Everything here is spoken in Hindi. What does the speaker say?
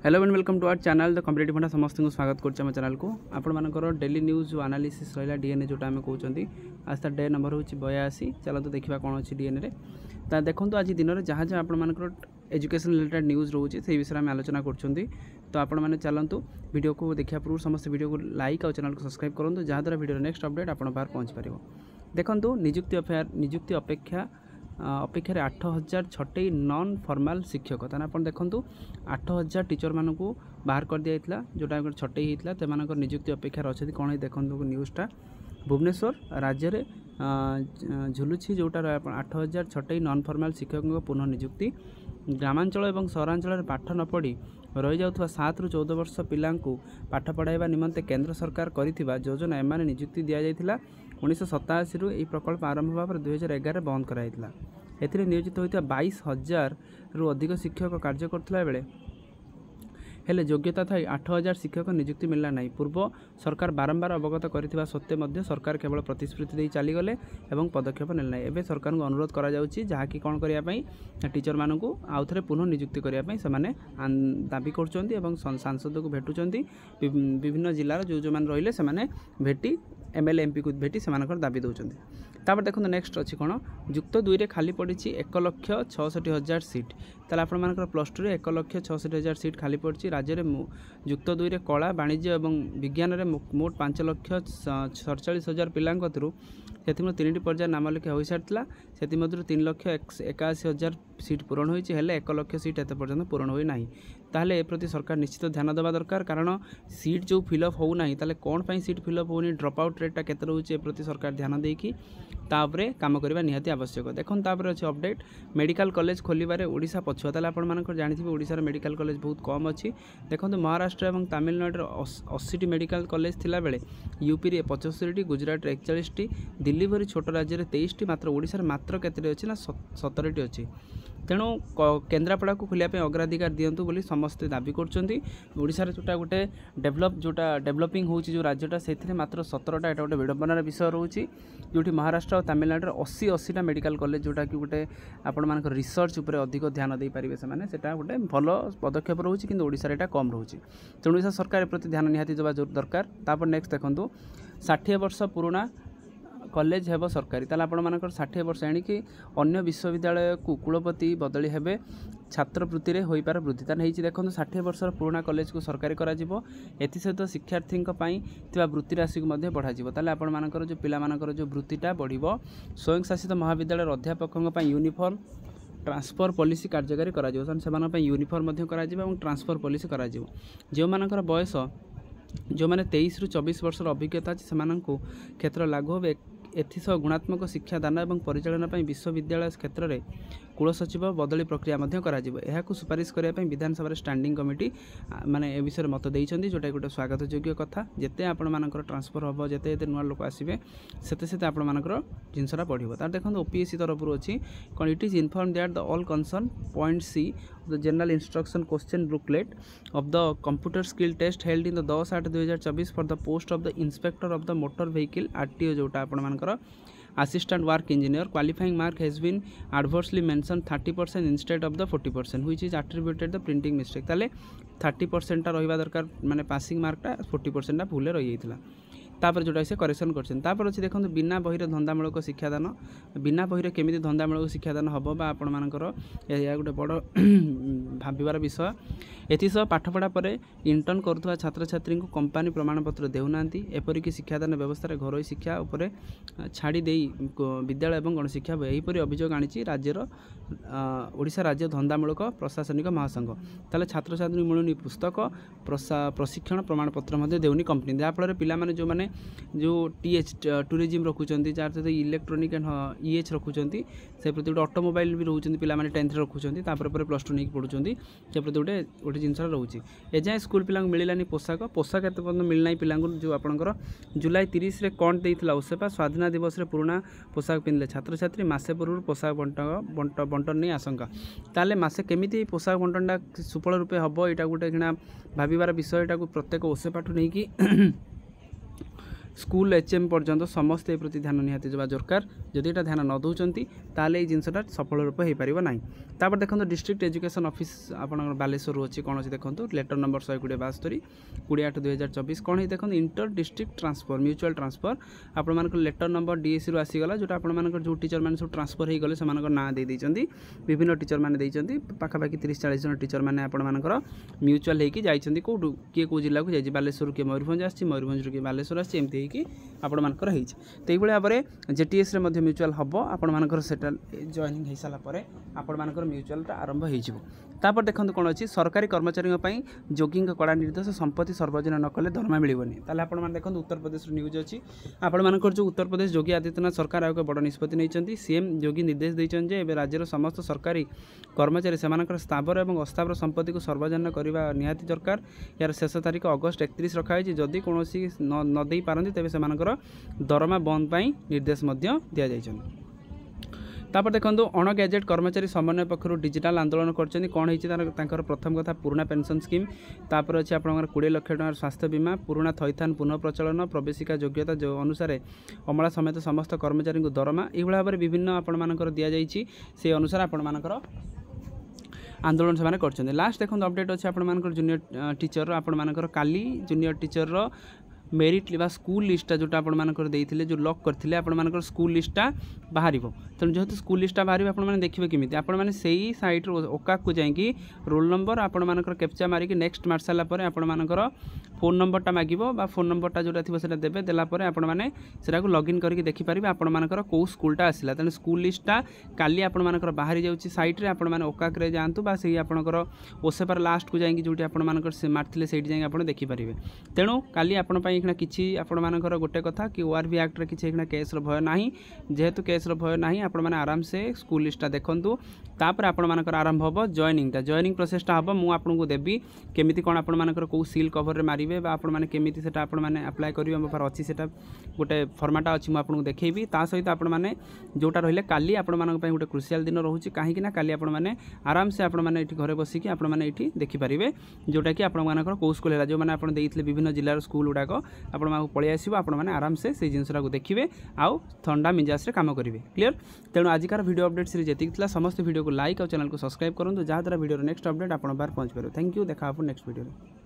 Hello and welcome to our channel the competitive funda समस्त को स्वागत कर चैनल को आपर डेली न्यूज जो एनालिसिस रहा डीएनए जोटा आम कहते आज तार डे नंबर हूँ 82। चलते देखा कौन अच्छी डीएनए ता देखो आज दिन में जहाँ जहाँ आपर एजुकेशन रिलेटेड न्यूज रोचे से विषय में आलोचना कर तो आपण मैंने चलतु वीडियो को देखा पूर्व समस्त वीडियो को लाइक और चैनल को सब्सक्राइब करूँ जहाँद्वारा वीडियो नेक्स्ट अपडेट आप पार पहुँच पार। देखो निजुक्ति अपेक्षा 8000 छटई नॉन फॉर्मल शिक्षक ताना आप देखूँ 8000 टीचर मानक बाहर कर दिया जोटा छटई होता है निजुक्ति अपेक्षा अच्छे कौन देखो न्यूज़टा भुवनेश्वर राज्य में झुलुची जोटा 8000 छटई नॉन फॉर्मल शिक्षकों पुनः निजुक्ति ग्रामांचल और सहरांचल पाठ न पढ़ी रही जाउथवा 7 ରୁ 14 वर्ष पिलांकु पाठ पढ़ाइबा निमंते केंद्र सरकार करिथिबा योजना एमाने नियुक्ति दिया जायथिला 1987 रु एही प्रकल्प आरंभ होबा पर 2011 बंद कराइथिला। एथिरे नियोजित होइता 22000 रु अधिक शिक्षक कार्य करथिला बेले हेले योग्यता थाई 8000 शिक्षक नियुक्ति मिलला नहीं। पूर्व सरकार बारंबार अवगत करथिबा सत्ते मध्य सरकार केवल प्रतिश्रुति दे चलीगले एवं पदक्षेप नेले। एबे सरकार को अनुरोध करा जाउची जहाँकि कौन करिया पई टीचर मानकु आउ थरे पुनः नियुक्ति करिया पई समाने दाबी करचोंती एवं सांसद को भेटुचोंती विभिन्न जिल्लार जो मान रहिले समाने भेटी एमएलए एमपी को भेटी सेमानकर दाबी दौरान। तापर देखो नेक्स्ट अच्छी कौन जुक्त 2 रे खाली पड़ी 1,66,000 सीट ताला आपण मानकर प्लस 2 रे 1,66,000 सीट खाली पड़ी। राज्य में जुक्त 2 रे कला वाणिज्य और विज्ञान में मोट 5,47,000 पिला से 3टी पर्याय नाम लेखा हो सारी से 3,81,000 सीट पूरण होती है 1,00,000 सीट एत पर्यंत पूरण होना ताहले ए प्रति सरकार निश्चित ध्यान देवा दरकार कारण सीट जो फिलअप होना ताले कौन पाई सीट फिलअप होनी ड्रप आउट रेटा केते रोचे ए प्रति सरकार ध्यान देकी तापरे काम करबा निहाती आवश्यक। देखो तापर अच्छे अपडेट मेडिकल कॉलेज खोलिबारे ओडिशा पछुआ ताले आपण मानकर जानिथिबे ओडिशा रे मेडिकल कॉलेज बहुत कम अच्छी। देखो महाराष्ट्र और तमिलनाडु 80टी मेडिकल कॉलेज थिला बेले यूपी रे 75टी गुजरात रे 41टी दिल्ली भरी छोट राज्य रे 23टी मात्र ओडिशा रे मात्र केते अछि ना 17टी अछि। तेणु केन्द्रापड़ा को खोलिया अग्राधिकार दिंतु बोली समस्ते दाबी करछंती। ओडिशा रे जोटा गोटे डेवलपिंग होउची जो राज्यटा से मात्र 17टा एटा गोटे विडंबनार विषय रोची जोटी महाराष्ट्र और तमिलनाडु 80टा मेडिकल कॉलेज जोटा कि गोटे आपण मानक रिसर्च उपरे अधिक ध्यान दे पारिबे सेमाने सेटा गोटे भल पदक्षेप रोची किंतु ओडिशा रे एटा कम रोची। तेणु ओडिशा सरकार प्रति ध्यान निहाती देबा दरकार। तापर नेक्स्ट देखंतु 60 वर्ष पुराना कॉलेज हेबो सरकारी ताला आपण मानकर 60 वर्ष एणिकी अन्य विश्वविद्यालय को कुलपति बदली हेबे छात्रवृत्ति रे होई पार वृद्धि तान हेची। देखो 60 वर्षर पुराना कॉलेज को सरकारी करा जिवो एथि सहित शिक्षार्थी पई थिबा वृत्ति राशि को मध्ये बढ़ा जिवो ताले आपण मानकर जो पिला मानकर जो वृत्तिटा बढ़िवो। स्वयं शासित महाविद्यालय अध्यापकों पई यूनिफॉर्म ट्रांसफर पॉलिसी कार्यकारी करा जिवो सेमान पई यूनिफॉर्म मध्ये करा जिवो एवं ट्रांसफर पॉलिसी करा जिवो। जो मानकर बयस जो माने 23 ରୁ 24 वर्षर अभिज्ञता अछि सेमानंकु क्षेत्र लागू होबे। एथिसह गुणात्मक शिक्षादान और परिचालन विश्वविद्यालय क्षेत्र में कुलसचिव बदली प्रक्रिया करा सुपारिश करने विधानसभा स्टैंडिंग कमिटी माने ए विषय मत देइछंती जोटा गोटे स्वागत योग्य कथा। जेते आपण मानकर ट्रांसफर हम जेते नुआ लोक आसबे सेते आपण मानकर जिनसरा बढ़िबो। तार देखो ओपीएससी तरफ अच्छी कौन it is inform that the all concern point see the general instruction question booklet of the computer skill test held in the 10/8/2024 for the post of the inspector of the motor vehicle RTO जोटा आपण मानकर assistant work engineer qualifying mark has been adversely mentioned 30% instead of the 40% which is attributed the printing mistake ताले 30% रहिबा दरकार माने पासिंग मार्कटा 40% भूल रही जाइतिला तापर जोटा से करेक्शन करछन। तापर अछि देखंतु बिना बहिरे धंदामूलक शिक्षादान बिना बहिरे केमिति धंदामूलक शिक्षादान हबो बा आपण मानकर या गोटे बड़ भाबिबार विषय। एथिसह पाठपढ़ा पर इंटर्न करुवा छात्र छात्री को कंपानी प्रमाणपत्र देउनांती एपरिक शिक्षादान व्यवस्था घरोई शिक्षा उपर छाड़ी देई विद्यालय और गणशिक्षा एहीपरि अभियोग आनी राज्यर ओडिशा राज्य धंदामूलक प्रशासनिक महासंघ ताले छात्र छात्री मिलुनी पुस्तक प्रशिक्षण प्रमाणपत्र देउनी कंपनी जहाँफल पिला माने जो माने जो टीएच टूरिज्म रखुचंती जार सहित इलेक्ट्रोनिक एंड ईएच रखुचंती से प्रति गोटे ऑटोमोबाइल भी रोचंती पिला माने 10th रखुचंती तापर पर प्लस 2 नहीं पढ़ुचंती से प्रति गोटे जिनस रोचे एजाए स्कूल पिला मिलानी पोशाक एत पर्यटन मिलना पिला जो आपंकर जुलाई 30 रे कौन देता ओसेपा स्वाधीनता दिवस रे पुराना पोशाक पिंधले छात्र छात्री मासे पूर्व पोशाक बंटन नहीं आशंका ताले मासे केमिति पोशाक बंटनटा सुफल रूपे हम यहाँ गोटे कि भाबार विषय यहाँ प्रत्येक ओसेपाठू नहीं कि स्कूल एचएम पर्यंत समस्ते प्रति ध्यान निहाती देवा दरकार जदि यहाँ ध्यान न दौरान ताल ये जिनसा सफल रूप हो पार ना तापर देखो डिस्ट्रिक्ट एजुकेशन ऑफिस आप बालेश्वर अच्छी कौन अच्छी देखो लेटर नंबर 120 28/2024 कौन है देखो inter district transfer mutual transfer आप लेटर नंबर डीएससी रू आसीगला जो आप जो टीचर मैंने सब ट्रांसफर हो गले से ना दे विभिन्न टीचर मैंने पाखापाखि 30-40 जन टीचर मैंने आपर म्यूचुअल होगी जाइए कौटू किए कौ जिला को जाइए बालेश्वर किए मयूरभंज आसी मयूरभंज किए बालेश्वर आसी एमती आपणकर तो ये भाव में जेटीएस म्यूचुअल हम आपर से जॉइनिंग हो सारापर आपर म्यूचुअल आरंभ हो देखो कौन अच्छी सरकारी कर्मचारी जोगी कड़ा निर्देश संपत्ति सर्वजन न कले दरमा मिलनी ताले आप देखो उत्तर प्रदेश न्यूज अच्छी आपर जो उत्तर प्रदेश योगी आदित्यनाथ सरकार एक बड़ निष्पत्ति नहीं सीएम योगी निर्देश देते राज्यर समस्त सरकारी कर्मचारी से स्थावर और अस्थावर संपत्ति को सर्वजन करने निहाती दरकार यार शेष तारीख अगस्त 31 रखाई जदि कौन न दे पारती तेज से दरमा बंद पर निर्देश दि जाइए तापर देखो अण गैजेट कर्मचारी समन्वय पक्षर डिजिटाल आंदोलन कर प्रथम कथा पुराना पेंशन स्कीम तापर अच्छे आप 20 लाख टकर स्वास्थ्य बीमा पुराना थैथान पुनः प्रचलन प्रवेशिका योग्यता जो अनुसार अमला समेत समस्त कर्मचारी को दरमा ये भाव में विभिन्न आपर दि जाइए से अनुसार आपर आंदोलन से कर लास्ट देखो अपडेट अच्छे आप जूनियर टीचर आपर काली जूनियर टीचर मेरिट स्कूल लिस्टा जोटा आपंकर जो लॉक करते आपर स्कूल लिस्टा बाहर तेणु जेहतु स्कूल लिस्टा बाहर आपने देखिए केमी आपने से सैट्र ओका को जाकि रोल नंबर आपर कैप्चा मारिक नेक्स्ट मार सारापर आपर फोन नंबरटा मागिब फोन नंबरटा जोटा थी से देवे देलापर आपने लॉगिन करके देखिपारे आपर कौ स्कूलटा आसला तेणु स्कूल लिस्टा काली आपर बाहरी जाऊँगी सैट्रे आपने ओकाक जातु से आपंकर ओसेपार लास्ट को जाकि जो आपर मार्थे से आप देखिपारे तेणु काली आपना किसी आपर गोटे कथा कि ओआरबी एक्ट रे किसी केस भय ना जेहेतु केस भय ना आपण आराम से स्कूल लिस्टा देखूँ तापर आपर आरंभ हम जॉइनिंग प्रोसेसटा हम मुझे देवी केमी कौन आपर कौ सील कवर मारे आपने केमी से आप्लाय करेंगे मो पार अच्छी से गोटे फर्माटा अच्छी मुझे देखी ता सहित आपने जोटा रही काली आपण गोटे क्रुशियाल दिन रोचे कहीं काली आपने आराम से आपने घरे बसिकी आपने देखिपारे जोटा कि आपर कौ स्कूल है जो मैंने आप विभिन्न जिलार स्कूल गुड़ाक आपण पलि आसो आपने आराम से जिनसा देखिए आउ ठंडा मिजाज काम करेंगे क्लियर तेणु आजिकार वीडियो अपडेट सीरीज जी समस्त वीडियो को लाइक और चैनल को सब्सक्राइब करूँ जहाँद्वारा वीडियो नेक्स्ट अपडेट आप बाहर पहुँच पारे थैंक यू देखा नेक्स्ट वीडियो।